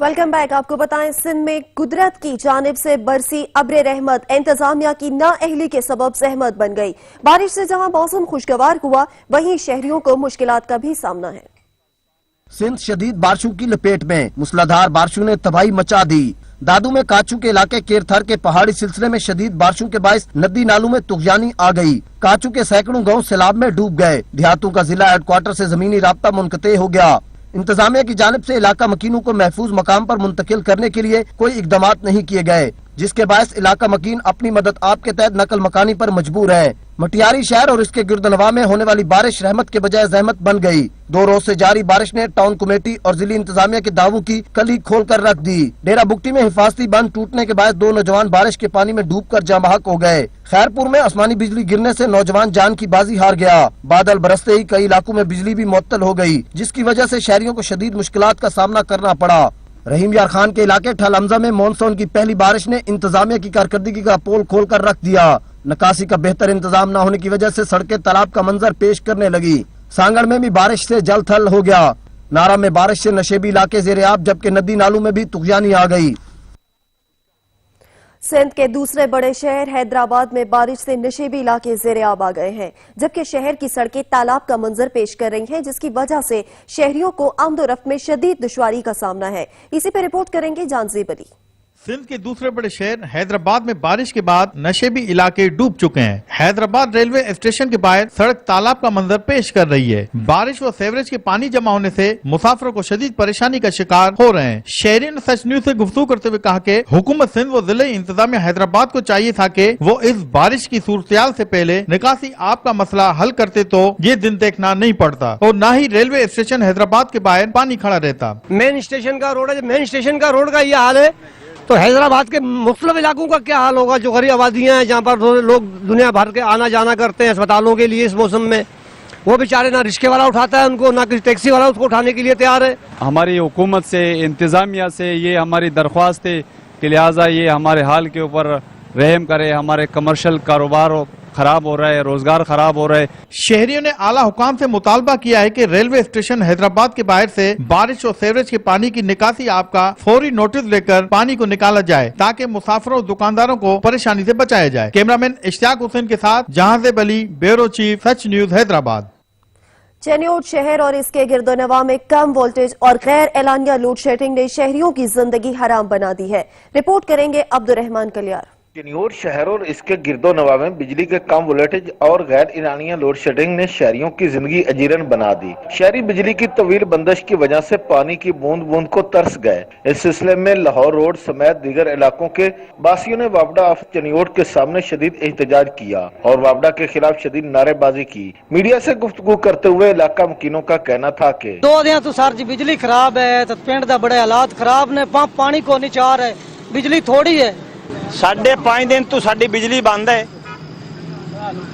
Welcome back. आपको बताएं, सिंध में कुदरत की जानिब से बरसी अब्र रहमत इंतजामिया की नाअहली के सबब ज़हमत बन गई। बारिश से जहां मौसम खुशगवार हुआ, वहीं शहरियों को मुश्किलात का भी सामना है। सिंध शदीद बारिशों की लपेट में, मूसलाधार बारिशों ने तबाही मचा दी। दादू में काचू के इलाके केरथर के पहाड़ी सिलसिले में शदीद बारिशों के बायस नदी नालों में तुगयानी आ गई। काचू के सैकड़ों गांव सैलाब में डूब गए। देहातों का जिला हेडक्वार्टर से जमीनी राब्ता मुनक़ते हो गया। इंतजामिया की जानिब से इलाका मकीनों को महफूज मकाम पर मुंतकिल करने के लिए कोई इकदामात नहीं किए गए, जिसके बायस इलाका मकीन अपनी मदद आप के तहत नकल मकानी पर मजबूर है। मटियारी शहर और इसके गिरदनवा में होने वाली बारिश रहमत के बजाय ज़हमत बन गई। 2 रोज से जारी बारिश ने टाउन कमेटी और जिली इंतजामिया के दावों की कली खोल कर रख दी। डेरा बुगटी में हिफाजती बंद टूटने के बाद 2 नौजवान बारिश के पानी में डूब कर जाँ बहक हो गए। खैरपुर में आसमानी बिजली गिरने से नौजवान जान की बाजी हार गया। बादल बरसते ही कई इलाकों में बिजली भी मुअत्तल हो गई, जिसकी वजह से शहरियों को शदीद मुश्किलात का सामना करना पड़ा। रहीम यार खान के इलाके ठल हमजा में मानसून की पहली बारिश ने इंतजामिया की कारकर्दगी का पोल खोल कर रख दिया। निकासी का बेहतर इंतजाम न होने की वजह से सड़कें तालाब का मंजर पेश करने लगी। सांगड़ में भी बारिश से जल थल हो गया। नारा में बारिश से नशेबी इलाके ज़ेर-ए-आब, जबकि नदी नालों में भी तुगयानी आ गई। सिंध के दूसरे बड़े शहर हैदराबाद में बारिश से नशेबी इलाके ज़ेर-ए-आब आ गए हैं, जबकि शहर की सड़कें तालाब का मंजर पेश कर रही हैं, जिसकी वजह से शहरियों को आमदोरफ्त में शदीद दुश्वारी का सामना है। इसी पर रिपोर्ट करेंगे जानज़ीब अली। सिंध के दूसरे बड़े शहर हैदराबाद में बारिश के बाद नशेबी इलाके डूब चुके हैं। हैदराबाद रेलवे स्टेशन के बाहर सड़क तालाब का मंजर पेश कर रही है। बारिश व सीवरेज के पानी जमा होने से मुसाफिरों को शदीद परेशानी का शिकार हो रहे हैं। शहरियों ने सच न्यूज से गुफ्तगू करते हुए कहा कि हुकूमत सिंध व जिले इंतजामिया हैदराबाद को चाहिए था कि वो इस बारिश की सूरत से पहले निकासी आप का मसला हल करते तो ये दिन देखना नहीं पड़ता और न ही रेलवे स्टेशन हैदराबाद के बाहर पानी खड़ा रहता। मेन स्टेशन का रोड है, मेन स्टेशन का रोड का ये हाल है तो हैदराबाद के मुख्तलिफ इलाकों का क्या हाल होगा। जो गरीब आबादियां हैं, जहाँ पर लोग दुनिया भर के आना जाना करते हैं अस्पतालों के लिए इस मौसम में, वो बेचारे ना रिक्शे वाला उठाता है उनको, ना किसी टैक्सी वाला उसको उठाने के लिए तैयार है। हमारी हुकूमत से, इंतजामिया से ये हमारी दरख्वास्त है कि लिहाजा ये हमारे हाल के ऊपर रहम करे। हमारे कमर्शियल कारोबार खराब हो रहा है, रोजगार खराब हो रहा है। शहरियों ने आला हुकाम से मुतालबा किया है कि रेलवे स्टेशन हैदराबाद के बाहर से बारिश और सीवरेज के पानी की निकासी आपका फौरी नोटिस लेकर पानी को निकाला जाए, ताकि मुसाफिरों और दुकानदारों को परेशानी से बचाया जाए। कैमरामैन इश्तियाक हुसैन के साथ जहांज़ेब अली, ब्यूरो चीफ, सच न्यूज, हैदराबाद। चनियोट शहर और इसके गिरदोनवा में कम वोल्टेज और गैर एलानिया लोड शेडिंग ने शहरियों की जिंदगी हराम बना दी है। रिपोर्ट करेंगे अब्दुर्रहमान कलियार। चनियोट शहर और इसके गिरदो नवा में बिजली के कम वोल्टेज और गैर ईरानिया लोड शेडिंग ने शहरियों की जिंदगी अजीरन बना दी। शहरी बिजली की तवील बंदिश की वजह से पानी की बूंद बूंद को तरस गए। इस सिलसिले में लाहौर रोड समेत दीगर इलाकों के बासियों ने वापडा ऑफ चनियोट के सामने शदीद एहतजाज किया और वापडा के खिलाफ शदीद नारेबाजी की। मीडिया से गुफ्तगू करते हुए इलाका मकीनों का कहना था कि 2 दिन तो सर जी बिजली खराब है, तो पिंड दा बड़े हालात खराब ने, पंप पानी को नहीं चाह रहे, बिजली थोड़ी है। 5.5 दिन तो साडी बिजली बंद है।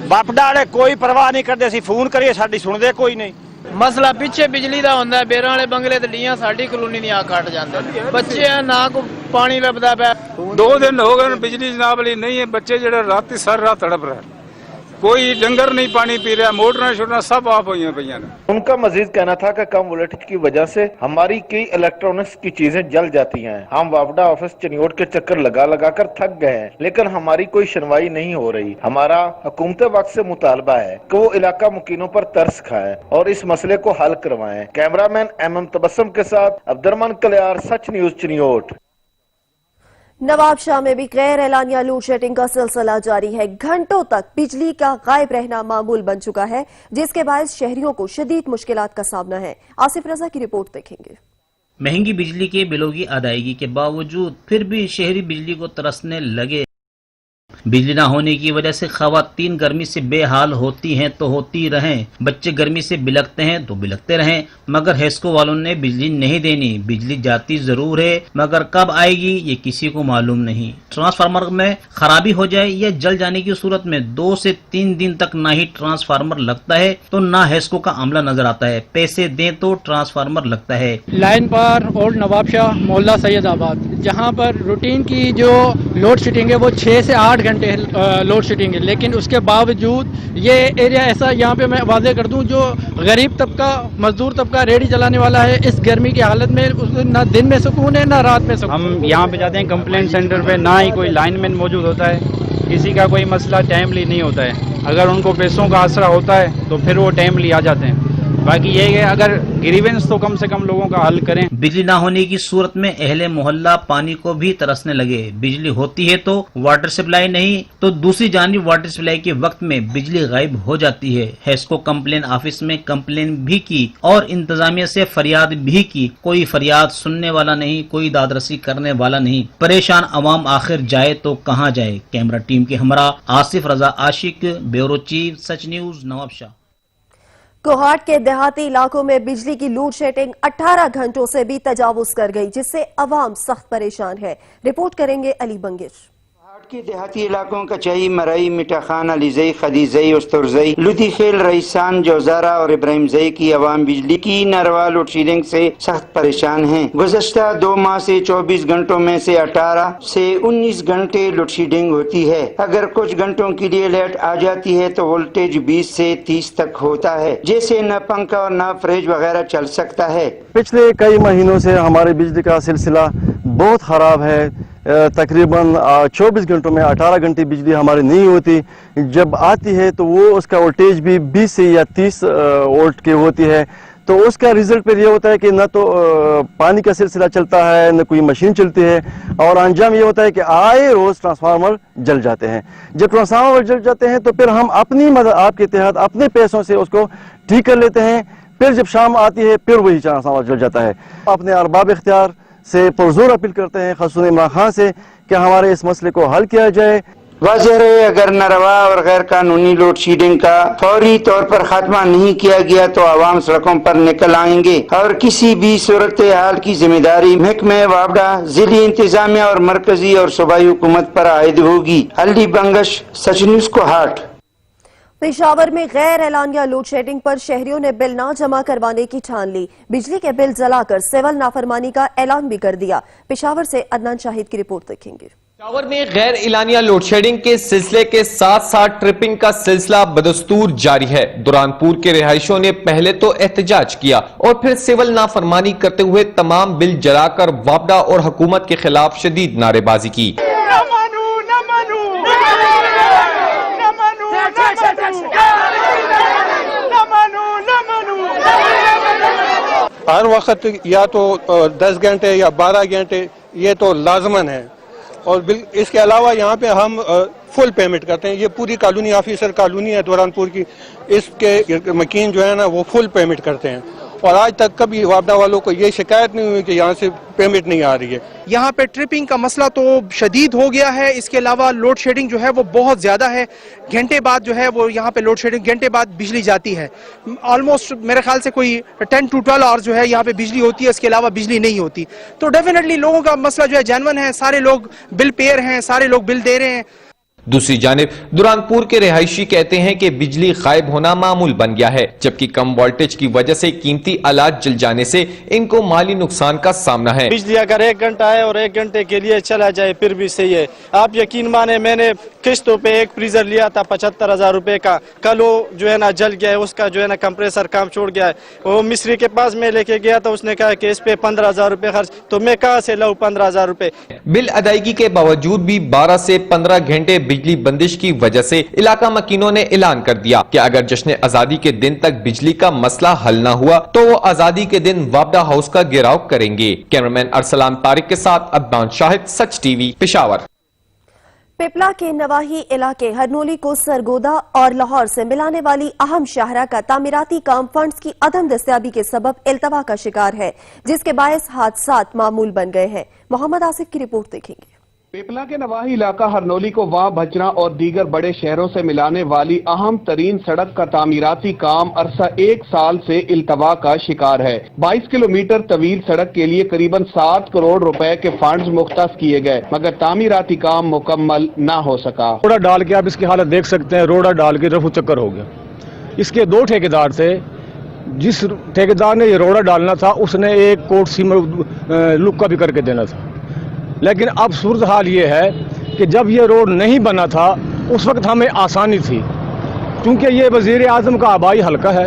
वापडा वाले कोई परवाह नहीं करते, असीं फोन करिए साडी सुनदे कोई नहीं। मसला पिछे बिजली का होंदा, बेरां वाले बंगले ते लीआं साडी कॉलोनी दी आ कट जांदे। बच्चे ना को पानी लभदा पिया। 2 दिन हो गए बिजली जनाब वाली नहीं है। बच्चे जेड़े राती सारी रात तड़प रहे, कोई डंगर नहीं पानी पी रहा, मोटरें शोटरें सब ऑफ हुई पई हैं। उनका मजीद कहना था कि कम वोल्टेज की वजह से हमारी कई इलेक्ट्रॉनिक्स की चीजें जल जाती हैं। हम वापडा ऑफिस चनियोट के चक्कर लगा लगा कर थक गए हैं, लेकिन हमारी कोई सुनवाई नहीं हो रही। हमारा हुकूमत वक्त से मुतालबा है कि वो इलाका मुकीनों पर तरस खाएं और इस मसले को हल करवाएं। कैमरामैन एम तबस्सुम के साथ अब्दुर्रहमान कलियार, सच न्यूज, चनियोट। नवाबशाह में भी गैर एलानिया लोड शेडिंग का सिलसिला जारी है। घंटों तक बिजली का गायब रहना मामूल बन चुका है, जिसके बायस शहरियों को शदीद मुश्किलात का सामना है। आसिफ रजा की रिपोर्ट देखेंगे। महंगी बिजली के बिलों की अदायगी के बावजूद फिर भी शहरी बिजली को तरसने लगे। बिजली न होने की वजह से खवातीन गर्मी से बेहाल होती हैं तो होती रहें, बच्चे गर्मी से बिलखते हैं तो बिलखते रहें, मगर हेस्को वालों ने बिजली नहीं देनी। बिजली जाती जरूर है, मगर कब आएगी ये किसी को मालूम नहीं। ट्रांसफार्मर में खराबी हो जाए या जल जाने की सूरत में 2 से 3 दिन तक ना ही ट्रांसफार्मर लगता है तो ना हेस्को का अमला नजर आता है। पैसे दें तो ट्रांसफार्मर लगता है। लाइन पर ओल्ड नवाबशाह, मोहल्ला सैयदाबाद, जहां पर रूटीन की जो लोड शेडिंग है वो 6 से 8 घंटे लोड शेडिंग है, लेकिन उसके बावजूद ये एरिया ऐसा, यहाँ पे मैं वाज़ेह कर दूं, जो गरीब तबका, मजदूर तबका, रेहड़ी चलाने वाला है, इस गर्मी की हालत में ना दिन में सुकून है ना रात में सुकून। हम यहाँ पे जाते हैं कंप्लेंट सेंटर पे, ना ही कोई लाइनमैन मौजूद होता है, किसी का कोई मसला टाइमली नहीं होता है। अगर उनको पैसों का आसरा होता है तो फिर वो टाइमली आ जाते हैं। बाकी ये है अगर ग्रीवेंस तो कम से कम लोगों का हल करें। बिजली ना होने की सूरत में अहले मोहल्ला पानी को भी तरसने लगे। बिजली होती है तो वाटर सप्लाई नहीं, तो दूसरी जानिब वाटर सप्लाई के वक्त में बिजली गायब हो जाती है। हेस्को कंप्लेन ऑफिस में कंप्लेन भी की और इंतजामिया से फरियाद भी की, कोई फरियाद सुनने वाला नहीं, कोई दादरसी करने वाला नहीं। परेशान अवाम आखिर जाए तो कहाँ जाए। कैमरा टीम के हमरा आसिफ रजा आशिक, ब्यूरो चीफ, सच न्यूज, नवाबशाह। कोहाट के देहाती इलाकों में बिजली की लोड शेडिंग 18 घंटों से भी तजावुज कर गई, जिससे अवाम सख्त परेशान है। रिपोर्ट करेंगे अली बंगिश। कोहाट के देहाती इलाकों कचाई, मरई, मिठाखान, अलीजई, खदीजई, उस्तुरजई, लुधी खेल, रईसान, जोजारा और इब्राहिम जई की अवाम बिजली की नारवा लोड शेडिंग से सख्त परेशान हैं। गुज़श्ता 2 माह से 24 घंटों में से 18 से 19 घंटे लोड शेडिंग होती है। अगर कुछ घंटों के लिए लाइट आ जाती है तो वोल्टेज 20 से 30 तक होता है, जैसे न पंखा और न फ्रिज वगैरह चल सकता है। पिछले कई महीनों से हमारे बिजली का सिलसिला बहुत खराब है। तकरीबन 24 घंटों में 18 घंटे बिजली हमारी नहीं होती। जब आती है तो वो उसका वोल्टेज भी 20 से या 30 वोल्ट की होती है। तो उसका रिजल्ट फिर ये होता है कि न तो पानी का सिलसिला चलता है, न कोई मशीन चलती है, और अंजाम ये होता है कि आए रोज ट्रांसफार्मर जल जाते हैं। जब ट्रांसफार्मर जल जाते हैं तो फिर हम अपनी मदद आपके तहत अपने पैसों से उसको ठीक कर लेते हैं। फिर जब शाम आती है फिर वही ट्रांसफार्मर जल जाता है। अपने अरबाब इख्तियार से पुरजोर अपील करते हैं, खासून इमरान खान से, कि हमारे इस मसले को हल किया जाए। वाज़ेह रहे, अगर नारवा और गैर कानूनी लोड शेडिंग का फौरी तौर पर खात्मा नहीं किया गया तो आवाम सड़कों पर निकल आएंगे और किसी भी सूरत हाल की जिम्मेदारी महकमे वापडा, जिली इंतजामिया और मरकजी और सूबाई हुकूमत पर आयद होगी। अली बंगश, सच न्यूज, कोहाट। पेशावर में गैर एलानिया लोड शेडिंग पर शहरियों ने बिल ना जमा करवाने की ठान ली। बिजली के बिल जलाकर सिविल नाफरमानी का ऐलान भी कर दिया। पेशावर से अदनान शाहिद की रिपोर्ट देखेंगे। पेशावर में गैर एलानिया लोड शेडिंग के सिलसिले के साथ साथ ट्रिपिंग का सिलसिला बदस्तूर जारी है। दुरानपुर के रिहायशियों ने पहले तो एहतजाज किया और फिर सिविल नाफरमानी करते हुए तमाम बिल जलाकर वापडा और हुकूमत के खिलाफ शदीद नारेबाजी की। हर वक्त या तो 10 घंटे या 12 घंटे ये तो लाजमन है, और इसके अलावा यहाँ पे हम फुल पेमेंट करते हैं। ये पूरी कॉलोनी ऑफिसर कॉलोनी है दुरानपुर की, इसके मकीन जो है ना वो फुल पेमेंट करते हैं, और आज तक कभी वापडा वालों को ये शिकायत नहीं हुई कि यहाँ से पेमेंट नहीं आ रही है। यहाँ पे ट्रिपिंग का मसला तो शदीद हो गया है। इसके अलावा लोड शेडिंग जो है वो बहुत ज़्यादा है। घंटे बाद जो है वो यहाँ पे लोड शेडिंग, घंटे बाद बिजली जाती है। ऑलमोस्ट मेरे ख्याल से कोई 10 to 12 आवर्स जो है यहाँ पे बिजली होती है, इसके अलावा बिजली नहीं होती। तो डेफिनेटली लोगों का मसला जो है जेन्युइन है, सारे लोग बिल पेयर हैं, सारे लोग बिल दे रहे हैं। दूसरी जानिब दुरानपुर के रिहायशी कहते हैं कि बिजली गायब होना मामूल बन गया है, जबकि कम वोल्टेज की वजह से कीमती आलात जल जाने से इनको माली नुकसान का सामना है। बिजली अगर 1 घंटा है और 1 घंटे के लिए चला जाए फिर भी सही है। आप यकीन माने, मैंने किस्तों पे एक फ्रीजर लिया था 75,000 रुपए का, कल वो जो है ना जल गया है, उसका जो है ना कंप्रेसर काम छोड़ गया है। वो मिस्त्री के पास में लेके गया था, उसने कहा कि इस पे 15,000 रुपए खर्च, तो मैं कहाँ से लाऊं 15,000 रुपए। बिल अदायगी के बावजूद भी 12 से 15 घंटे बिजली बंदिश की वजह से इलाका मकीनों ने ऐलान कर दिया कि अगर जश्न आजादी के दिन तक बिजली का मसला हल न हुआ तो वो आजादी के दिन वापडा हाउस का घेराव करेंगे। कैमरामैन अरसलान तारिक के साथ अदनान शाहिद, सच टीवी, पेशावर। पिपला के नवाही इलाके हरनोली को सरगोदा और लाहौर से मिलाने वाली अहम शाहरा का तामीराती काम फंड्स की अदम दस्तयाबी के सबब इल्तवा का शिकार है, जिसके बायस हादसात मामूल बन गए हैं। मोहम्मद आसिफ की रिपोर्ट देखेंगे। पिपला के नवाही इलाका हरनोली को वां भचरा और दीगर बड़े शहरों से मिलाने वाली अहम तरीन सड़क का तामीराती काम अरसा 1 साल से इल्तवा का शिकार है। 22 किलोमीटर तवील सड़क के लिए करीबन 7 करोड़ रुपए के फंड्स मुख्तस किए गए, मगर तामीराती काम मुकम्मल न हो सका। रोड़ा डाल के आप इसकी हालत देख सकते हैं, रोड़ा डाल के रफू चक्कर हो गया। इसके 2 ठेकेदार थे, जिस ठेकेदार ने ये रोड़ा डालना था उसने 1 कोट सीमेंट लुक्का भी करके देना था। लेकिन अब सूरत हाल ये है कि जब ये रोड नहीं बना था उस वक्त हमें आसानी थी, क्योंकि ये वज़ीर आज़म का आबाई हल्का है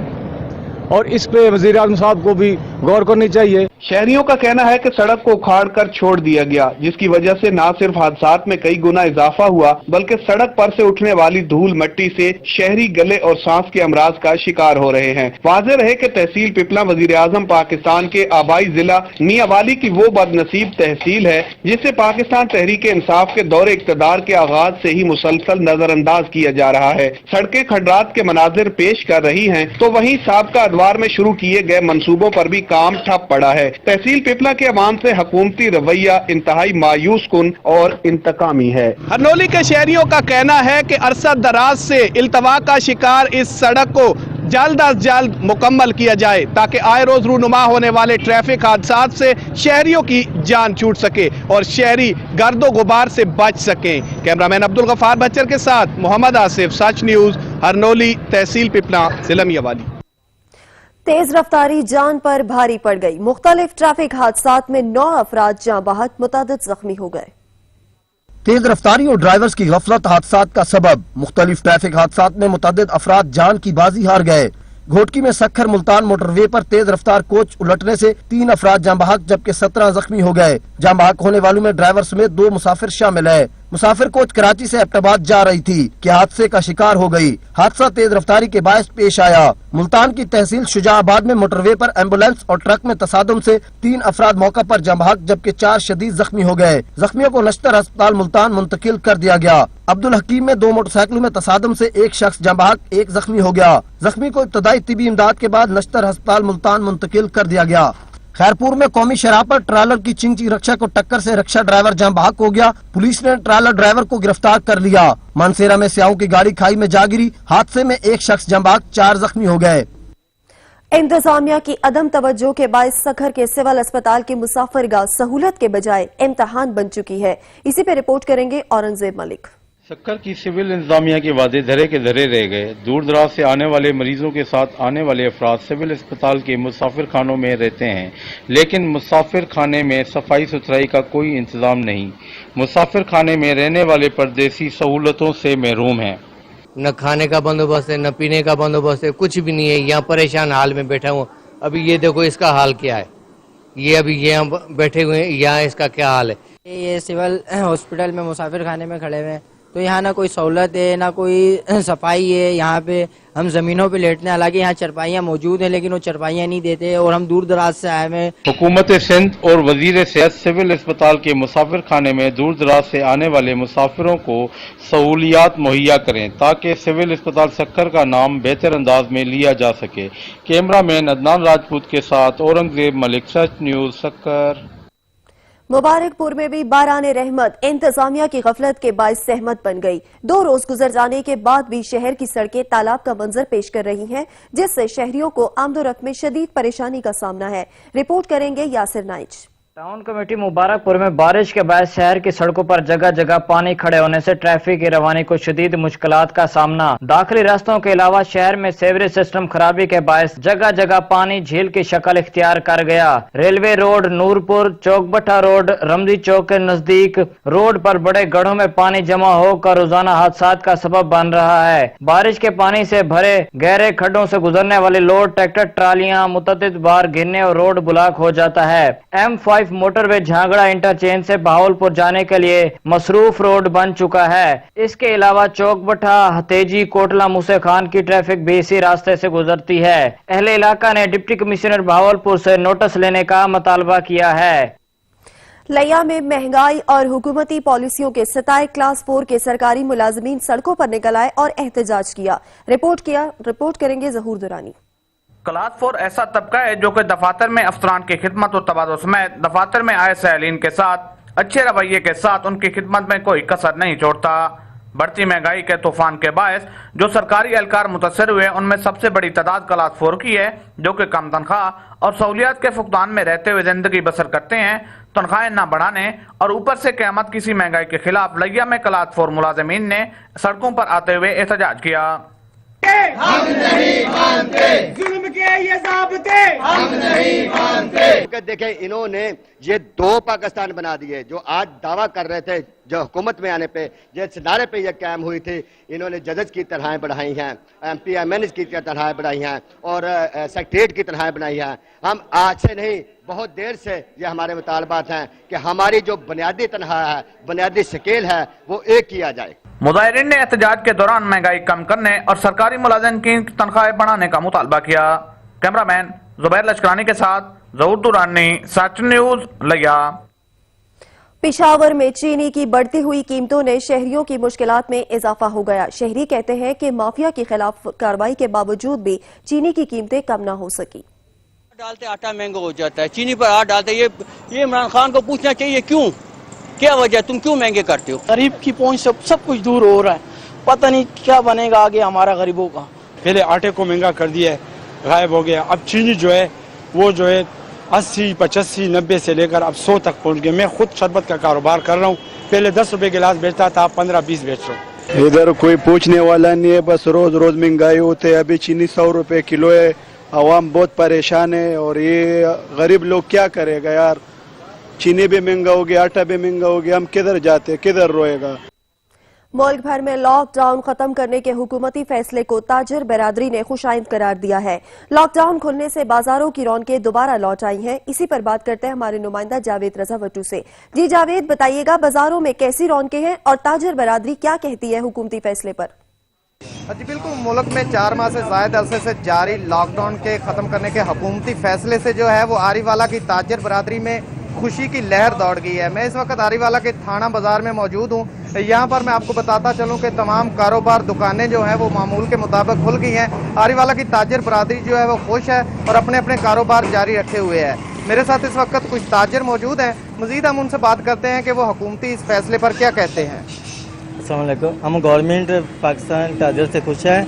और इस पे वज़ीर आज़म साहब को भी गौर करनी चाहिए। शहरियों का कहना है कि सड़क को उखाड़ कर छोड़ दिया गया, जिसकी वजह से न सिर्फ हादसात में कई गुना इजाफा हुआ बल्कि सड़क पर से उठने वाली धूल मट्टी से शहरी गले और सांस के अमराज का शिकार हो रहे हैं। वाज़ेह रहे कि तहसील पिपला वज़ीर आज़म पाकिस्तान के आबाई जिला मियां वाली की वो बदनसीब तहसील है जिसे पाकिस्तान तहरीक इंसाफ के दौरे इक़्तिदार के आगाज से ही मुसलसल नजरअंदाज किया जा रहा है। सड़कें खंडात के मनाजिर पेश कर रही हैं तो वहीं साबका अदवार में शुरू किए गए मंसूबों पर भी काम ठप पड़ा है। तहसील पिपला के अवाम से हुकूमती रवैया इंतहाई मायूस कुन और इंतकामी है। हरनोली के शहरियों का कहना है कि अरसा दराज से इल्तवा का शिकार इस सड़क को जल्द अज जल्द मुकम्मल किया जाए ताकि आए रोज रूनुमा होने वाले ट्रैफिक हादसात से शहरियों की जान छूट सके और शहरी गर्दो गुबार से बच सके। कैमरामैन अब्दुल गफार बच्चर के साथ मोहम्मद आसिफ, सच न्यूज, हरनोली, तहसील पिपला, जिला मियावाली। तेज रफ्तारी जान पर भारी पड़ गई। मुख्तलिफ ट्रैफिक हादसात में 9 अफराद जाँ बहक, मुतअद्दिद जख्मी हो गए। तेज रफ्तारी और ड्राइवर्स की गफलत हादसात का सबब। मुख्तलिफ ट्रैफिक हादसात में मुतअद्दिद अफराद जान की बाजी हार गए। घोटकी में सखर मुल्तान मोटरवे पर तेज रफ्तार कोच उलटने से 3 अफराद जाँ बहक जबकि 17 जख्मी हो गए। जाँ बहक होने वालों में ड्राइवर समेत 2 मुसाफिर शामिल है। मुसाफिर कोच कराची से एबटाबाद जा रही थी कि हादसे का शिकार हो गई। हादसा तेज रफ्तारी के बायस पेश आया। मुल्तान की तहसील शुजाआबाद में मोटरवे पर एम्बुलेंस और ट्रक में तसादुम से 3 अफराद मौका पर जाँ बहक जबकि 4 शदीद जख्मी हो गए। जख्मियों को नश्तर अस्पताल मुल्तान मुंतकिल कर दिया गया। अब्दुल हकीम में 2 मोटरसाइकिलों में तसादुम से 1 शख्स जाँ बहक, 1 जख्मी हो गया। जख्मी को इब्तदाई तिबी इमदाद के बाद नश्तर अस्पताल मुल्तान मुंतकिल कर दिया गया। खैरपुर में कौमी शराह पर ट्रालर की चिंची रक्षा को टक्कर से रक्षा ड्राइवर जाँ बहक हो गया। पुलिस ने ट्रालर ड्राइवर को गिरफ्तार कर लिया। मानसेरा में स्याहों की गाड़ी खाई में जा गिरी। हादसे में 1 शख्स जाँ बहक, 4 जख्मी हो गए। इंतजामिया की अदम तवज्जो के बायस सखर के सिविल अस्पताल की मुसाफिरगाह सहूलत के बजाय इम्तहान बन चुकी है। इसी पे रिपोर्ट करेंगे औरंगजेब मलिक। सक्कर की सिविल इंतजामिया के वादे धरे के धरे रह गए। दूर दराज से आने वाले मरीजों के साथ आने वाले अफराद सिविल अस्पताल के मुसाफिर खानों में रहते हैं, लेकिन मुसाफिर खाने में सफाई सुथराई का कोई इंतजाम नहीं। मुसाफिर खाने में रहने वाले परदेसी सहूलतों से महरूम हैं। न खाने का बंदोबस्त है, न पीने का बंदोबस्त है, कुछ भी नहीं है। यहाँ परेशान हाल में बैठा हूँ। अभी ये देखो इसका हाल क्या है। ये अभी यहाँ बैठे हुए हैं, यहाँ इसका क्या हाल है। ये सिविल हॉस्पिटल में मुसाफिर खाने में खड़े हुए हैं तो यहाँ ना कोई सहूलत है ना कोई सफाई है। यहाँ पे हम जमीनों पे लेटने, हालांकि यहाँ चरपाइयाँ मौजूद हैं लेकिन वो चरपाइयाँ नहीं देते और हम दूर दराज से आए हुए। हुकूमत सिंध और वजीर सेहत सिविल अस्पताल के मुसाफिर खाने में दूर दराज से आने वाले मुसाफिरों को सहूलियात मुहैया करें ताकि सिविल अस्पताल सक्कर का नाम बेहतर अंदाज में लिया जा सके। कैमरामैन अदनान राजपूत के साथ औरंगजेब मलिक, सच न्यूज, सक्कर। मुबारकपुर में भी बाराने रहमत इंतजामिया की गफलत के बायस सहमत बन गई। 2 रोज गुजर जाने के बाद भी शहर की सड़कें तालाब का मंजर पेश कर रही हैं, जिससे शहरियों को आमदोरफ्त में शदीद परेशानी का सामना है। रिपोर्ट करेंगे यासिर नाइच। टाउन कमेटी मुबारकपुर में बारिश के बाद शहर की सड़कों पर जगह जगह पानी खड़े होने से ट्रैफिक की रवानी को शदीद मुश्किलात का सामना। दाखिली रास्तों के अलावा शहर में सेवरेज सिस्टम खराबी के बायस जगह जगह पानी झील की शक्ल इख्तियार कर गया। Railway road, Noorpur, Chowkbhatta road, Ramji Chowk के नजदीक रोड पर बड़े गढ़ों में पानी जमा होकर रोजाना हादसात का सबब बन रहा है। बारिश के पानी से भरे गहरे खड्डों से गुजरने वाले लोड ट्रैक्टर ट्रालियां मुतअद्दिद बार गिरने और रोड ब्लॉक हो जाता है। M5 मोटरवे झांगड़ा इंटरचेंज से बहावलपुर जाने के लिए मसरूफ रोड बन चुका है। इसके अलावा चौकभट्टा, हतेजी, कोटला, मूसे खान की ट्रैफिक भी इसी रास्ते से गुजरती है। अहले इलाका ने डिप्टी कमिश्नर बहावलपुर से नोटिस लेने का मुतालबा किया है। लिया में महंगाई और हुकूमती पॉलिसियों के सताए क्लास 4 के सरकारी मुलाजमीन सड़कों पर निकल आए और एहतजाज किया। रिपोर्ट करेंगे जहूर दुरानी। क्लास 4 ऐसा तबका है जो कि दफातर में अफसरान की खिदमत और तबादल समेत दफातर में आए सैलीन के साथ अच्छे रवैये के साथ उनकी खिदमत में कोई कसर नहीं छोड़ता। बढ़ती महंगाई के तूफान के बायस जो सरकारी एहलकार मुतासर हुए उनमें सबसे बड़ी तादाद क्लास 4 की है, जो कि कम तनख्वाह और सहूलियात के फुकदान में रहते हुए जिंदगी बसर करते हैं। तनख्वाहें न बढ़ाने और ऊपर से क़यामत किसी महंगाई के खिलाफ लिया में क्लास 4 मुलाजमीन ने सड़कों पर आते हुए एहतजाज किया। ہم نہیں مانتے ظلم کے یہ ضابطے ہم نہیں مانتے. دیکھیں انہوں نے یہ 2 پاکستان بنا دیے. جو آج دعویٰ کر رہے تھے جو حکومت میں آنے پہ جس نعرے پہ یہ قائم ہوئی تھی, انہوں نے ججز کی تنہائیں بڑھائی ہیں, MPMNs کی تنہائیں بڑھائی ہیں اور سیکریٹریٹ کی تنہائیں بنائی ہیں. ہم آج سے نہیں بہت دیر سے یہ ہمارے مطالبات ہیں کہ ہماری جو بنیادی تنہا ہے, بنیادی سکیل ہے, وہ ایک کیا جائے. مظاہرین نے احتجاج کے دوران مہنگائی کم کرنے اور سرکاری ملازمین کی تنخواہیں بڑھانے کا مطالبہ کیا. کیمرہ مین زبیر لشکرانی کے ساتھ ظہور دورانی, سیکشن نیوز, لیا. پشاور میں چینی کی بڑھتی ہوئی قیمتوں نے شہریوں کی مشکلات میں اضافہ ہو گیا. شہری کہتے ہیں کہ مافیا کی خلاف کارروائی کے باوجود بھی چینی کی قیمتیں کم نہ ہو سکی. ڈالتے آٹا مہنگا ہو جاتا ہے, چینی پر آٹھ ڈالتے. یہ عمران خان کو پوچھنا چاہیے کیوں, کیا وجہ, تم کیوں مہنگے کرتے ہو؟ غریب کی پہنچ سب کچھ دور ہو رہا ہے, پتہ نہیں کیا بنے گا آگے ہمارا غریبوں کا. پہلے آٹے کو مہنگا کر دیا ہے, غائب ہو گیا. اب چینی جو ہے وہ جو ہے 80, 85, 90 سے لے کر اب 100 تک پہنچ گئے. میں خود شربت کا کاروبار کر رہا ہوں, پہلے 10 روپے گلاس بیچتا تھا, 15, 20 بیچ رہا ہوں. ادھر کوئی پوچھنے والا نہیں ہے, بس روز روز مہنگائی ہوتے. ابھی چینی 100 روپے کلو ہے, عوام بہت پریشان ہے. اور یہ غریب لوگ کیا کرے گا یار, چینی بھی مہنگا ہو گیا, آٹا بھی مہنگا ہو گیا, ہم کدھر جاتے, کدھر روئے گا. ملک بھر میں لاک ڈاؤن ختم کرنے کے حکومتی فیصلے کو تاجر برادری نے خوشائند قرار دیا ہے. لاک ڈاؤن کھلنے سے بازاروں کی رونقیں دوبارہ لوٹ آئی ہیں. اسی پر بات کرتے ہیں ہمارے نمائندہ جاوید رضا وٹو سے. جی جاوید, بتائیے گا بازاروں میں کیسی رونقیں ہیں اور تاجر برادری کیا کہتی ہے حکومتی فیصلے پر؟ جی بالکل, ملک میں 4 ماہ سے زائد عرصے سے جاری لاک ڈاؤن کے ختم کرنے کے حکومتی فیصلے سے جو ہے وہ آری والا کی تاجر برادری میں خوشی کی لہر دوڑ گئی ہے. میں اس وقت آری والا کے تھانہ بازار میں موجود ہوں. یہاں پر میں آپ کو بتاتا چلوں کہ تمام کاروبار, دکانیں جو ہیں وہ معمول کے مطابق کھل گئی ہیں. آری والا کی تاجر برادری جو ہے وہ خوش ہے اور اپنے اپنے کاروبار جاری رکھے ہوئے ہے. میرے ساتھ اس وقت کچھ تاجر موجود ہیں, مزید ہم ان سے بات کرتے ہیں کہ وہ حکومتی اس فیصلے پر کیا کہتے ہیں. السلام علیکم. ہم گورنمنٹ پاکستان تاجر سے خوش ہیں.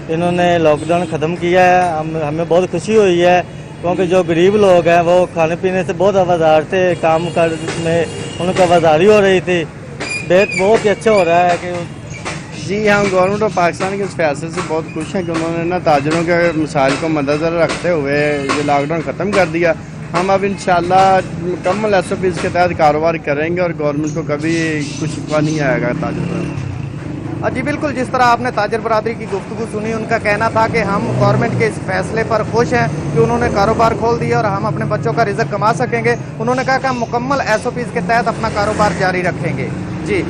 انہوں نے لاک ڈاؤن ختم کیا ہے, ہمیں بہت خوشی ہوئی ہے کیونکہ جو غریب لوگ ہیں وہ کھانے پینے سے بہت آوازار تھے, کام کر میں ان کو آوازاری ہو رہی تھی. بہت ہی اچھا ہو رہا ہے کہ جی ہم گورنمنٹ آف پاکستان کے اس فیصلے سے بہت خوش ہیں کہ انہوں نے تاجروں کے مسائل کو مدنظر رکھتے ہوئے یہ لاک ڈاؤن ختم کر دیا. ہم اب انشاءاللہ مکمل SOPs کے تحت کاروبار کریں گے اور گورنمنٹ کو کبھی کچھ شکوہ نہیں آئے گا تاجر برادری. جی بالکل, جس طرح آپ نے تاجر برادری کی گفتگو سنی, ان کا کہنا تھا کہ ہم گورنمنٹ کے اس فیصلے پر خوش ہیں کہ انہوں نے کاروبار کھول دیا اور ہم اپنے بچوں کا رزق کما سکیں گے. انہوں نے کہا کہ ہم مکمل SOPs کے تحت اپنا کاروبار جاری رکھیں گے. جی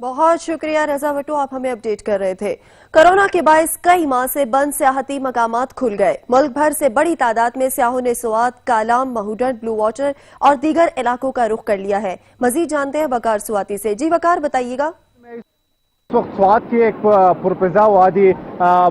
بہت شکریہ رضا وٹو, آپ ہمیں اپڈیٹ کر رہے تھے. کورونا کے باعث کئی ماہ سے بند سیاحتی مقامات کھل گئے. ملک بھر سے بڑی تعداد میں سیاحوں نے سوات, کالام, مہوڈن, بلو واٹر اور دیگر علاقوں کا رخ کر لیا ہے. مزید جانتے ہیں وقار سواتی سے. جی وقار, بتائیے گا. اس وقت سوات کی ایک پرفضا وادی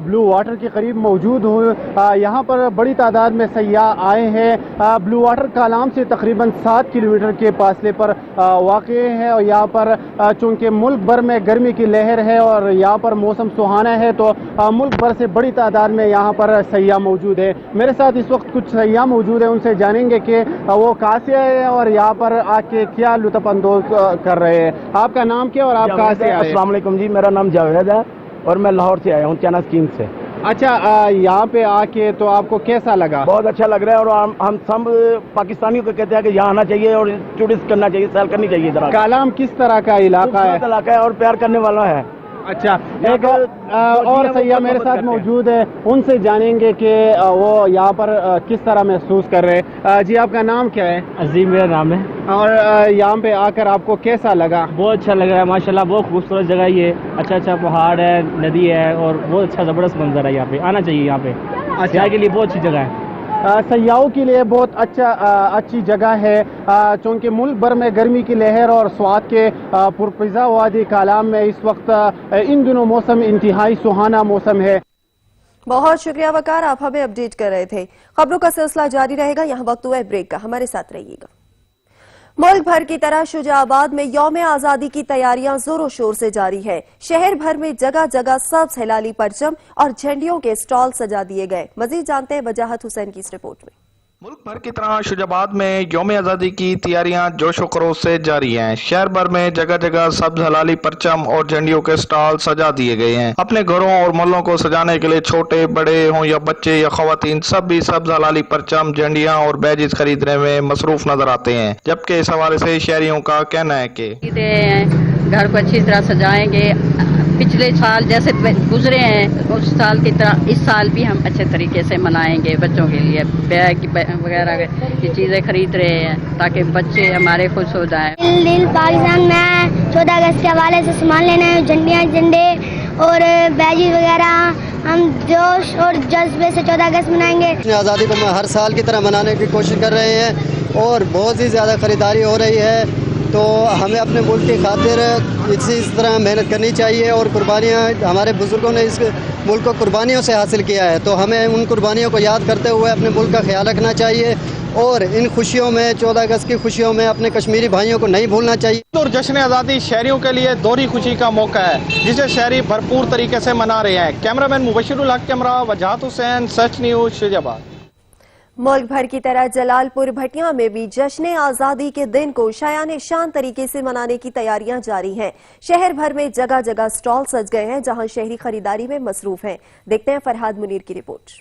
بلو واٹر کے قریب موجود ہوں. یہاں پر بڑی تعداد میں سیاح آئے ہیں. بلو واٹر کالام سے تقریباً 7 کلومیٹر کے فاصلے پر واقع ہے اور یہاں پر چونکہ ملک بھر میں گرمی کی لہر ہے اور یہاں پر موسم سہانا ہے تو ملک بھر سے بڑی تعداد میں یہاں پر سیاح موجود ہیں. میرے ساتھ اس وقت کچھ سیاح موجود ہیں, ان سے جانیں گے کہ وہ کہاں سے آئے ہیں اور یہاں پر آ کے کیا لطف اندوز کر رہے ہیں. آپ کا نام کیا اور آپ کہاں سے آئے؟ السلام علیکم جی, میرا نام جاوید ہے اور میں لاہور سے آیا ہوں, چائنا اسکیم سے. اچھا, یہاں پہ آ کے تو آپ کو کیسا لگا؟ بہت اچھا لگ رہا ہے اور ہم سب پاکستانیوں کو کہتے ہیں کہ یہاں آنا چاہیے اور ٹورسٹ کرنا چاہیے, سیر کرنی چاہیے. ذرا کالام کس طرح کا علاقہ ہے اور پیار کرنے والا ہے. اچھا, ایک اور سیاح میرے ساتھ موجود ہے, ان سے جانیں گے کہ وہ یہاں پر کس طرح محسوس کر رہے ہیں. جی آپ کا نام کیا ہے؟ عظیم میرا نام ہے. اور یہاں پہ آ کر آپ کو کیسا لگا؟ بہت اچھا لگ رہا ہے ماشاءاللہ, بہت خوبصورت جگہ یہ, اچھا اچھا پہاڑ ہے, ندی ہے اور بہت اچھا زبردست منظر ہے. یہاں پہ آنا چاہیے, یہاں پہ سیاح کے لیے بہت اچھی جگہ ہے. سیاحوں کے لیے بہت اچھی جگہ ہے چونکہ ملک بھر میں گرمی کی لہر اور سوات کے پرفضا وادی کالام میں اس وقت ان دنوں موسم انتہائی سہانا موسم ہے. بہت شکریہ وقار, آپ ہمیں اپڈیٹ کر رہے تھے. خبروں کا سلسلہ جاری رہے گا, یہاں وقت ہوا ہے بریک کا, ہمارے ساتھ رہیے گا. ملک بھر کی طرح شجاع آباد میں یوم آزادی کی تیاریاں زور و شور سے جاری ہے. شہر بھر میں جگہ جگہ سبز ہلالی پرچم اور جھنڈیوں کے سٹال سجا دیے گئے. مزید جانتے ہیں وجاہت حسین کی اس رپورٹ میں. मुल्क भर की तरह शुजाबाद में यौम आज़ादी की तैयारियां जोश व खरोश से जारी हैं। शहर भर में जगह जगह सब्ज हलाली परचम और झंडियों के स्टॉल सजा दिए गए हैं। अपने घरों और मोहल्लों को सजाने के लिए छोटे बड़े हों या बच्चे या खवातीन सब भी सब्ज हलाली परचम, झंडियां और बैजेस खरीदने में मसरूफ नजर आते हैं। जबकि इस हवाले से शहरियों का कहना है कि घर को अच्छी तरह सजाएंगे। पिछले साल जैसे गुजरे हैं उस साल की तरह इस साल भी हम अच्छे तरीके से मनाएंगे। बच्चों के लिए बैग वगैरह की चीज़ें खरीद रहे हैं ताकि बच्चे हमारे खुश हो जाएं। पाकिस्तान में 14 अगस्त के हवाले से सामान लेना है, झंडे और बैजी वगैरह हम जोश और जज्बे से 14 अगस्त मनाएंगे। आज़ादी को हर साल की तरह मनाने की कोशिश कर रहे हैं और बहुत ही ज़्यादा खरीदारी हो रही है, तो हमें अपने मुल्क की खातिर इस तरह मेहनत करनी चाहिए और कुर्बानियाँ हमारे बुजुर्गों ने इस मुल्क को कुर्बानियों से हासिल किया है, तो हमें उन कुर्बानियों को याद करते हुए अपने मुल्क का ख्याल रखना चाहिए और इन खुशियों में 14 अगस्त की खुशियों में अपने कश्मीरी भाइयों को नहीं भूलना चाहिए। और जश्न आज़ादी शहरियों के लिए दोहरी खुशी का मौका है जिसे शहरी भरपूर तरीके से मना रहे हैं। कैमरामैन मुबशिरुल हक कैमरा वजाहत हुसैन, सच न्यूज़, शुजाबाद। मुल्क भर की तरह जलालपुर भटिया में भी जश्न आज़ादी के दिन को शायान शान तरीके से मनाने की तैयारियां जारी हैं। शहर भर में जगह जगह स्टॉल सज गए हैं जहां शहरी खरीदारी में मसरूफ हैं। देखते हैं फरहाद मुनीर की रिपोर्ट।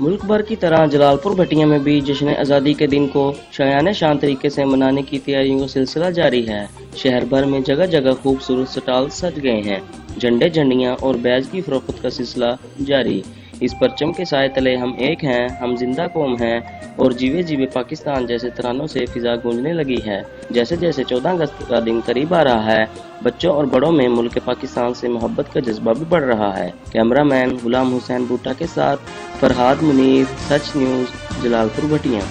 मुल्क भर की तरह जलालपुर भटिया में भी जश्न आज़ादी के दिन को शायान शान तरीके से मनाने की तैयारियों का सिलसिला जारी है। शहर भर में जगह जगह खूबसूरत स्टॉल सज गए हैं। झंडे, झंडियाँ और बैज की फरोख्त का सिलसिला जारी। इस परचम के साए तले हम एक हैं, हम जिंदा कौम हैं और जीवे जीवे पाकिस्तान जैसे तरानों से फिजा गूंजने लगी है। जैसे जैसे 14 अगस्त का दिन करीब आ रहा है, बच्चों और बड़ों में मुल्क पाकिस्तान से मोहब्बत का जज्बा भी बढ़ रहा है। कैमरामैन गुलाम हुसैन बूटा के साथ फरहाद मुनीर, सच न्यूज़, जलालपुर भटिया।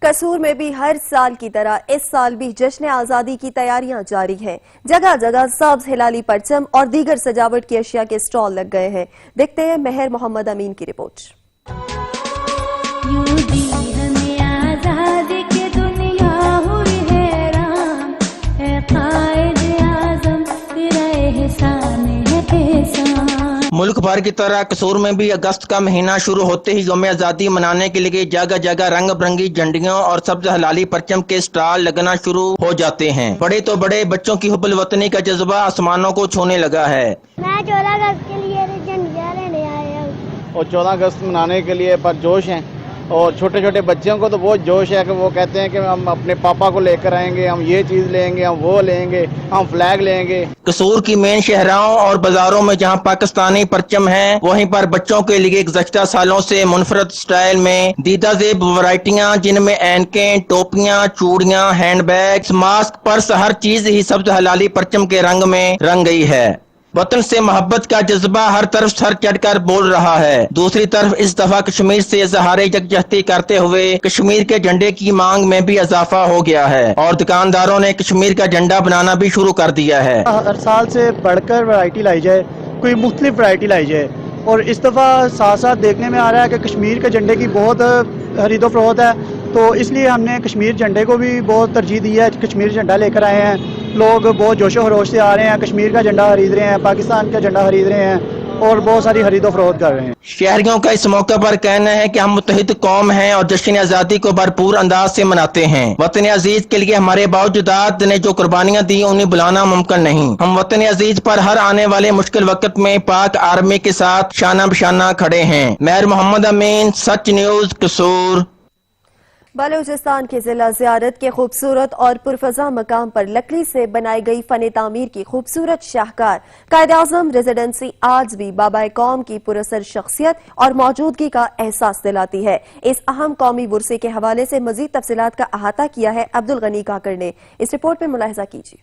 कसूर में भी हर साल की तरह इस साल भी जश्न आज़ादी की तैयारियां जारी हैं। जगह जगह सब्ज हिलाली परचम और दीगर सजावट की अशिया के स्टॉल लग गए हैं। देखते हैं मेहर मोहम्मद अमीन की रिपोर्ट। मुल्क भर की तरह कसूर में भी अगस्त का महीना शुरू होते ही यौम आज़ादी मनाने के लिए जगह जगह रंग बिरंगी झंडियों और सब्ज हलाली परचम के स्टॉल लगना शुरू हो जाते हैं। बड़े तो बड़े, बच्चों की हुब्बुल वतनी का जज्बा आसमानों को छूने लगा है। मैं 14 अगस्त के लिए झंडियाँ लेने आया हूँ और 14 अगस्त मनाने के लिए परजोश हैं और छोटे छोटे बच्चों को तो बहुत जोश है कि वो कहते हैं कि हम अपने पापा को लेकर आएंगे, हम ये चीज लेंगे, हम वो लेंगे, हम फ्लैग लेंगे। कसूर की मेन शहराओं और बाजारों में जहां पाकिस्तानी परचम हैं, वहीं पर बच्चों के लिए गुज़श्ता सालों से मुनफरद स्टाइल में दीदा ज़ेब वैरायटियां जिनमें एनकें, टोपियां, चूड़ियां, हैंडबैग्स, मास्क, पर्स, हर चीज ही सब्ज हलाली परचम के रंग में रंग गई है। वतन से मोहब्बत का जज्बा हर तरफ सर चढ़कर बोल रहा है। दूसरी तरफ इस दफा कश्मीर से इज़हारे यकजहती करते हुए कश्मीर के झंडे की मांग में भी इजाफा हो गया है और दुकानदारों ने कश्मीर का झंडा बनाना भी शुरू कर दिया है। हर साल से बढ़कर वैरायटी लाई जाए, कोई मुख्तलिफ वैरायटी लाई जाए और इस दफा साथ साथ देखने में आ रहा है कि कश्मीर के झंडे की बहुत खरीदो फरोख्त है, तो इसलिए हमने कश्मीर झंडे को भी बहुत तरजीह दी है। कश्मीर झंडा लेकर आए हैं, लोग बहुत जोशो खरोश से आ रहे हैं, कश्मीर का झंडा खरीद रहे हैं, पाकिस्तान का झंडा खरीद रहे हैं और बहुत सारी खरीदो फरोख्त कर रहे हैं। शहरियों का इस मौके पर कहना है कि हम मुत्तहिद कौम हैं और जश्न आज़ादी को भरपूर अंदाज से मनाते हैं। वतन अजीज के लिए हमारे बावजूदात ने जो कुर्बानियां दी उन्हें बुलाना मुमकिन नहीं। हम वतन अजीज पर हर आने वाले मुश्किल वक्त में पाक आर्मी के साथ शाना बशाना खड़े हैं। मेहर मोहम्मद अमीन, सच न्यूज़, कसूर। बलूचिस्तान के जिला ज़ियारत के खूबसूरत और पुरफजा मकाम पर लकड़ी से बनाई गई फन तामीर की खूबसूरत शाहकार कायद-ए-आज़म रेजिडेंसी आज भी बाबा कौम की पुरअसर शख्सियत और मौजूदगी का एहसास दिलाती है। इस अहम कौमी वर्से के हवाले से मजीद तफसीलात का अहाता किया है अब्दुल गनी काकड़ ने। इस रिपोर्ट में मुलाहिजा कीजिए।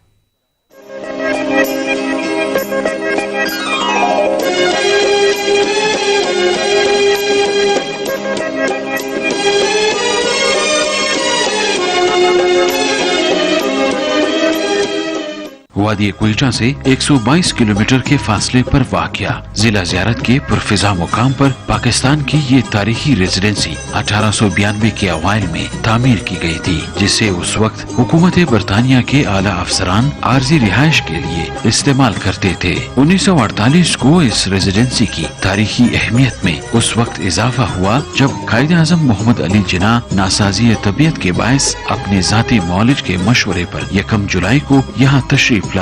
वादी क्वेटा से 122 किलोमीटर के फासले पर वाक़या जिला ज़ियारत के पुरफिजा मुकाम पर पाकिस्तान की ये तारीखी रेजिडेंसी 1892 के अवाइल में तामीर की गई थी, जिसे उस वक्त हुकूमत बरतानिया के आला अफसरान आर्जी रिहाइश के लिए इस्तेमाल करते थे। 1948 को इस रेजिडेंसी की तारीखी अहमियत में उस वक्त इजाफा हुआ जब कायदे आज़म मोहम्मद अली जिन्ना नासाजी तबीयत के बायस अपने जाती मौलिज के मशवरे पर 1 जुलाई को यहाँ तशरीफ लाए।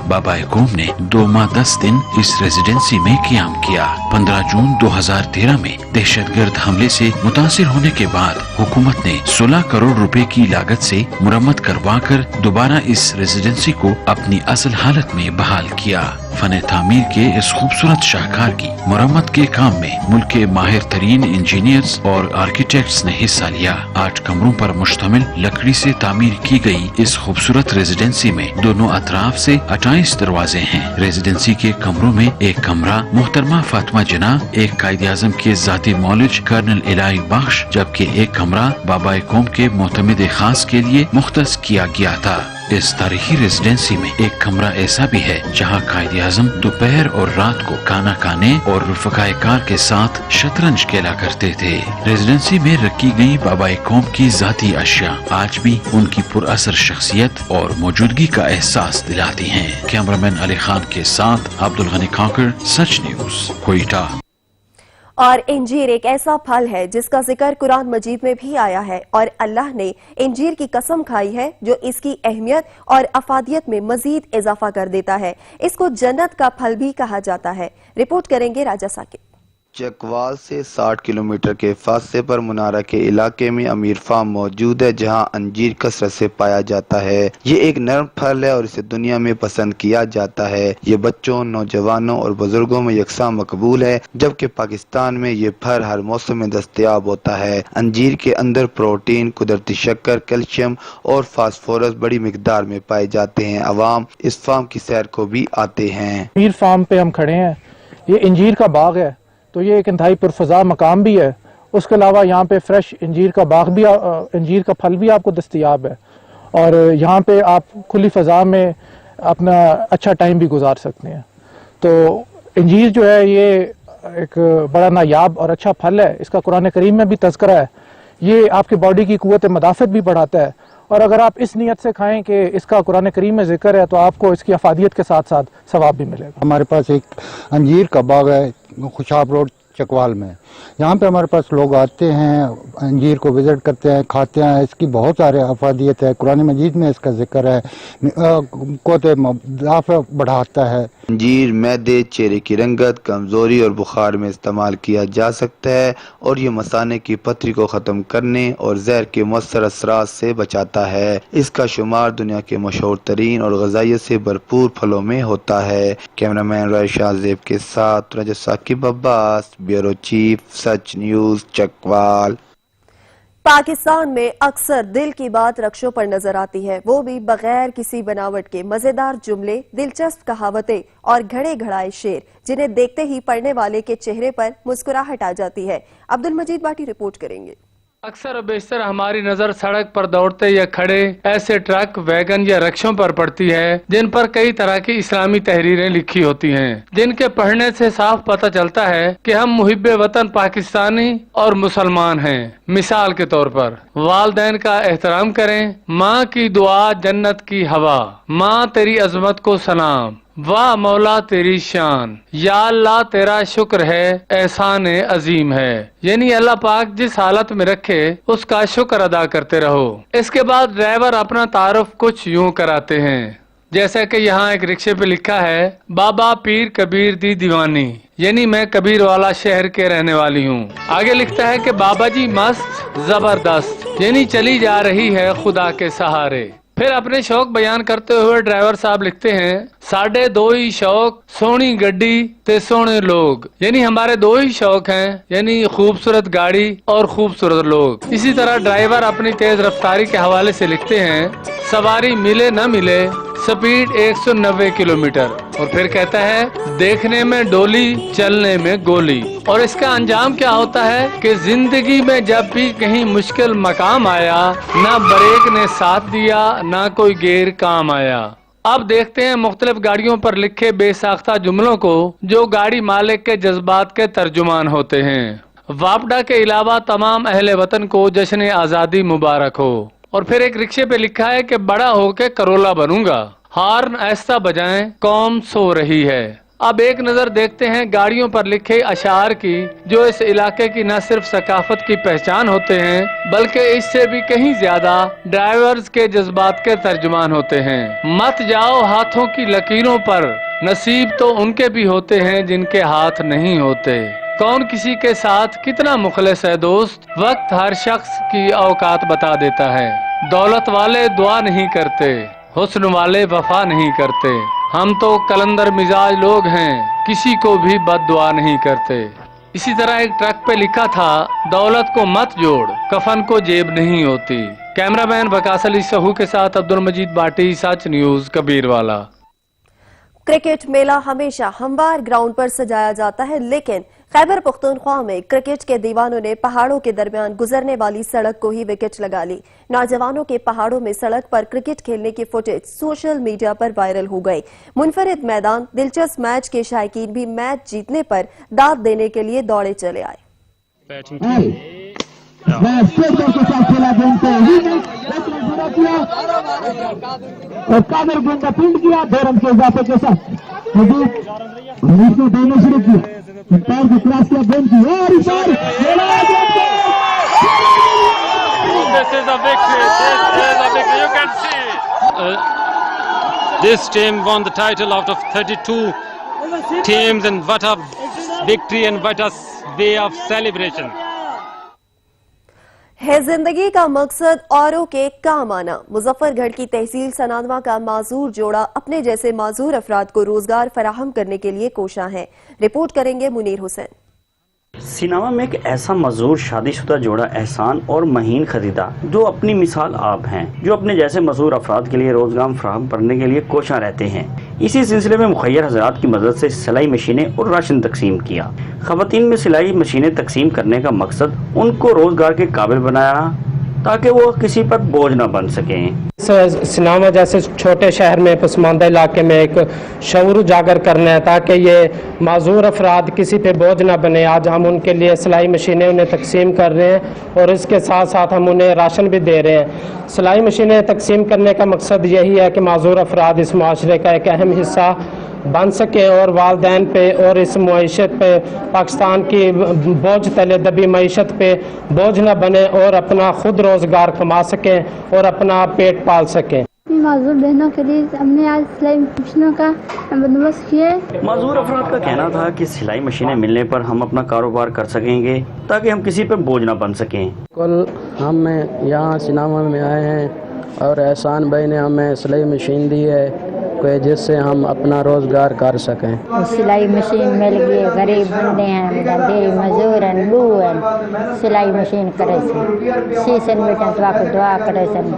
बाबा कौम ने 2 माह 10 दिन इस रेजिडेंसी में क़याम किया। 15 जून 2013 में दहशतगर्द हमले से मुतासिर होने के बाद हुकूमत ने 16 करोड़ रुपए की लागत से मुरम्मत करवाकर दोबारा इस रेजिडेंसी को अपनी असल हालत में बहाल किया। फन तामीर के इस खूबसूरत शाहकार की मुरम्मत के काम में मुल्क के माहिर तरीन इंजीनियर्स और आर्किटेक्ट्स ने हिस्सा लिया। 8 कमरों पर मुश्तमिल लकड़ी से तामीर की गई इस खूबसूरत रेजिडेंसी में दोनों अतराफ से 28 दरवाजे हैं। रेजिडेंसी के कमरों में एक कमरा मोहतरमा फातिमा जिन्ना, एक कायदे आज़म के जाती मौलिज कर्नल इलाही बख्श, जबकि एक कमरा बाबा कौम के मोतमिद खास के लिए मुख्तस किया गया था। इस तारीखी रेजिडेंसी में एक कमरा ऐसा भी है जहां कायदे आज़म दोपहर और रात को खाना खाने और रफ़क़ाए कार के साथ शतरंज खेला करते थे। रेजिडेंसी में रखी गई बाबा कौम की जाती अशिया आज भी उनकी पुरअसर शख्सियत और मौजूदगी का एहसास दिलाती हैं। कैमरामैन अली खान के साथ अब्दुल गनी काकर, सच न्यूज़, क्वेटा। और इंजीर एक ऐसा फल है जिसका जिक्र कुरान मजीद में भी आया है और अल्लाह ने इंजीर की कसम खाई है जो इसकी अहमियत और अफादियत में मजीद इजाफा कर देता है। इसको जन्नत का फल भी कहा जाता है। रिपोर्ट करेंगे राजा साकिब। चकवाल से 60 किलोमीटर के फासले पर मुनारा के इलाके में अमीर फार्म मौजूद है जहां अंजीर कसरत से पाया जाता है। ये एक नरम फल है और इसे दुनिया में पसंद किया जाता है। ये बच्चों, नौजवानों और बुजुर्गों में यकसा मकबूल है, जबकि पाकिस्तान में ये फल हर मौसम में दस्तयाब होता है। अंजीर के अंदर प्रोटीन, कुदरती शक्कर, कैल्शियम और फास्फोरस बड़ी मिकदार में पाए जाते हैं। अवाम इस फार्म की सैर को भी आते हैं। अंजीर फार्म पे हम खड़े हैं। ये अंजीर का बाग है, तो ये एक इंतहाई पुरफज़ा मकाम भी है। उसके अलावा यहाँ पे फ्रेश अंजीर का बाग भी, अंजीर का फल भी आपको दस्तयाब है और यहाँ पे आप खुली फ़ज़ा में अपना अच्छा टाइम भी गुजार सकते हैं। तो अंजीर जो है ये एक बड़ा नायाब और अच्छा फल है। इसका कुरान करीम में भी तज़किरा है। ये आपकी बॉडी की क़ुव्वत मदाफ़त भी बढ़ाता है और अगर आप इस नीयत से खाएं कि इसका कुरान करीम में जिक्र है तो आपको इसकी अफादियत के साथ साथ सवाब भी मिलेगा। हमारे पास एक अंजीर का बाग है खुशाब रोड चकवाल में। यहाँ पे हमारे पास लोग आते हैं, अंजीर को विज़िट करते हैं, खाते हैं। इसकी बहुत सारे अफादियत है। कुरान मजीद में इसका जिक्र है, क़ुव्वत मदाफ़त बढ़ाता है। अंजीर मैदे, चेहरे की रंगत, कमज़ोरी और बुखार में इस्तेमाल किया जा सकता है और ये मसाने की पथरी को ख़त्म करने और जहर के मुअस्सर असरात से बचाता है। इसका शुमार दुनिया के मशहूर तरीन और ग़िज़ाइयत से भरपूर फलों में होता है। कैमरामैन राय शाहजेब के साथ राजा साकिब अब्बास, ब्यूरो चीफ, सच न्यूज़, चकवाल। पाकिस्तान में अक्सर दिल की बात रक्षों पर नजर आती है, वो भी बगैर किसी बनावट के। मजेदार जुमले, दिलचस्प कहावतें और घड़े घड़ाए शेर जिन्हें देखते ही पढ़ने वाले के चेहरे पर मुस्कुराहट आ जाती है। अब्दुल मजीद बाटी रिपोर्ट करेंगे। अक्सर बेशतर हमारी नजर सड़क पर दौड़ते या खड़े ऐसे ट्रक, वैगन या रिक्शों पर पड़ती है जिन पर कई तरह की इस्लामी तहरीरें लिखी होती हैं, जिनके पढ़ने से साफ पता चलता है कि हम मुहिब्बे वतन पाकिस्तानी और मुसलमान हैं। मिसाल के तौर पर वालदैन का एहतराम करें, माँ की दुआ जन्नत की हवा, माँ तेरी अजमत को सलाम, वाह मौला तेरी शान, या अल्लाह तेरा शुक्र है, एहसान अजीम है। यानी अल्लाह पाक जिस हालत में रखे उसका शुक्र अदा करते रहो। इसके बाद ड्राइवर अपना तारुफ कुछ यूं कराते हैं, जैसा कि यहाँ एक रिक्शे पे लिखा है, बाबा पीर कबीर दी दीवानी, यानी मैं कबीर वाला शहर के रहने वाली हूँ। आगे लिखता है कि बाबा जी मस्त जबरदस्त, यानी चली जा रही है खुदा के सहारे। फिर अपने शौक बयान करते हुए ड्राइवर साहब लिखते हैं, साढ़े दो ही शौक, सोनी गड्डी ते सोने लोग, यानी हमारे दो ही शौक हैं, यानी खूबसूरत गाड़ी और खूबसूरत लोग। इसी तरह ड्राइवर अपनी तेज रफ्तारी के हवाले से लिखते हैं, सवारी मिले न मिले, स्पीड 190 किलोमीटर। और फिर कहता है, देखने में डोली, चलने में गोली। और इसका अंजाम क्या होता है कि जिंदगी में जब भी कहीं मुश्किल मकाम आया, ना ब्रेक ने साथ दिया, ना कोई गेर काम आया। अब देखते हैं मुख्तलिफ गाड़ियों पर लिखे बेसाख्ता जुमलों को जो गाड़ी मालिक के जज्बात के तर्जुमान होते हैं। वापडा के अलावा तमाम अहले वतन को जश्न आज़ादी मुबारक हो। और फिर एक रिक्शे पे लिखा है कि बड़ा होके करोला बनूंगा, हार्न ऐसा बजाएं कौम सो रही है। अब एक नजर देखते हैं गाड़ियों पर लिखे अशार की जो इस इलाके की न सिर्फ सकाफत की पहचान होते हैं बल्कि इससे भी कहीं ज्यादा ड्राइवर्स के जज्बात के तर्जुमान होते हैं। मत जाओ हाथों की लकीरों पर, नसीब तो उनके भी होते हैं जिनके हाथ नहीं होते। कौन किसी के साथ कितना मुखलिस है दोस्त, वक्त हर शख्स की औकात बता देता है। दौलत वाले दुआ नहीं करते, हुस्न वाले वफा नहीं करते। हम तो कलंदर मिजाज लोग हैं, किसी को भी बद्दुआ नहीं करते। इसी तरह एक ट्रक पे लिखा था, दौलत को मत जोड़, कफन को जेब नहीं होती। कैमरामैन वकास अली सहू के साथ अब्दुल मजीद बाटी, सच न्यूज, कबीरवाला। क्रिकेट मेला हमेशा हमवार ग्राउंड पर सजाया जाता है, लेकिन खैबर पख्तूनख्वा में क्रिकेट के दीवानों ने पहाड़ों के दरमियान गुजरने वाली सड़क को ही विकेट लगा ली। नौजवानों के पहाड़ों में सड़क पर क्रिकेट खेलने की फुटेज सोशल मीडिया पर वायरल हो गई। मुनफरिद मैदान, दिलचस्प मैच के शायकीन भी मैच जीतने पर दाद देने के लिए दौड़े चले आए। कादर गेंद फील्ड किया, 2 रन के इजाफे के साथ शुरू किया, पैर को क्रॉस किया, गेंद की और This team won the title out of 32 teams, and what a victory and what a way of celebration. है जिंदगी का मकसद औरों के काम आना। मुजफ्फरगढ़ की तहसील सनादवा का माजूर जोड़ा अपने जैसे माजूर अफराद को रोजगार फराहम करने के लिए कोशा है। रिपोर्ट करेंगे मुनीर हुसैन। सिनावा में एक ऐसा मजदूर शादीशुदा जोड़ा एहसान और महीन खरीदा जो अपनी मिसाल आप हैं, जो अपने जैसे मजदूर अफराद के लिए रोजगार फराहम करने के लिए कोशा रहते हैं। इसी सिलसिले में मुखैर हजरात की मदद से सिलाई मशीनें और राशन तकसीम किया। खवातीन में सिलाई मशीनें तकसीम करने का मकसद उनको रोजगार के काबिल बनाया ताकि वो किसी पर बोझ न बन सकें। सिनावा जैसे छोटे शहर में पसमानदा इलाके में एक शऊर उजागर करना है ताकि ये माजूर अफराद किसी पे बोझ न बने। आज हम उनके लिए सिलाई मशीनें उन्हें तकसीम कर रहे हैं और इसके साथ साथ हम उन्हें राशन भी दे रहे हैं। सिलाई मशीनें तकसीम करने का मकसद यही है कि माजूर अफराद इस माशरे का एक अहम हिस्सा बन सके और वालदैन पे और इस मईशत पे, पाकिस्तान की बोझ तले दबी मईशत पे बोझ न बने और अपना खुद रोजगार कमा सकें और अपना पेट पाल सकें। माजूर बहनों के लिए हमने आज सिलाई मशीनों का बंदोबस्त किया। माजूर अफराद का कहना था कि सिलाई मशीनें मिलने पर हम अपना कारोबार कर सकेंगे ताकि हम किसी पर बोझ न बन सकें। कल हम यहाँ सिनावा में आए हैं और एहसान भाई ने हमें सिलाई मशीन दी है जिससे हम अपना रोजगार कर सकें। सिलाई मशीन मिल गई, गरीब बंदे हैं, देरी मजदूर हैं, लू हैं, सिलाई मशीन करे सन बेटा तो दुआ करे सन,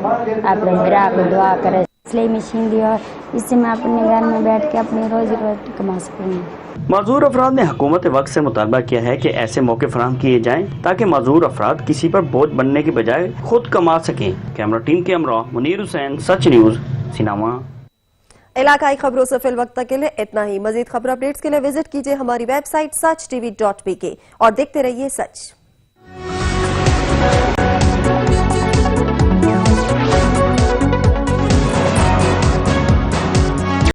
अपने मेरा को दुआ करे। सिलाई मशीन दी और इससे मैं अपने घर में बैठ के अपनी रोजी रोटी कमा सकूँ। माजूर अफराद ने हुकूमत वक्त से मुतालबा किया है कि ऐसे मौके फराहम किए जाएं ताकि माजूर अफराद किसी पर बोझ बनने के बजाय खुद कमा सकें। कैमरा टीम के हमरा मुनीर हुसैन, सच न्यूज, सिनावा। इलाकाई खबरों से फिल वक्त के लिए इतना ही। मजीद खबर अपडेट्स के लिए विजिट कीजिए हमारी वेबसाइट sach.tv.pk और देखते रहिए सच।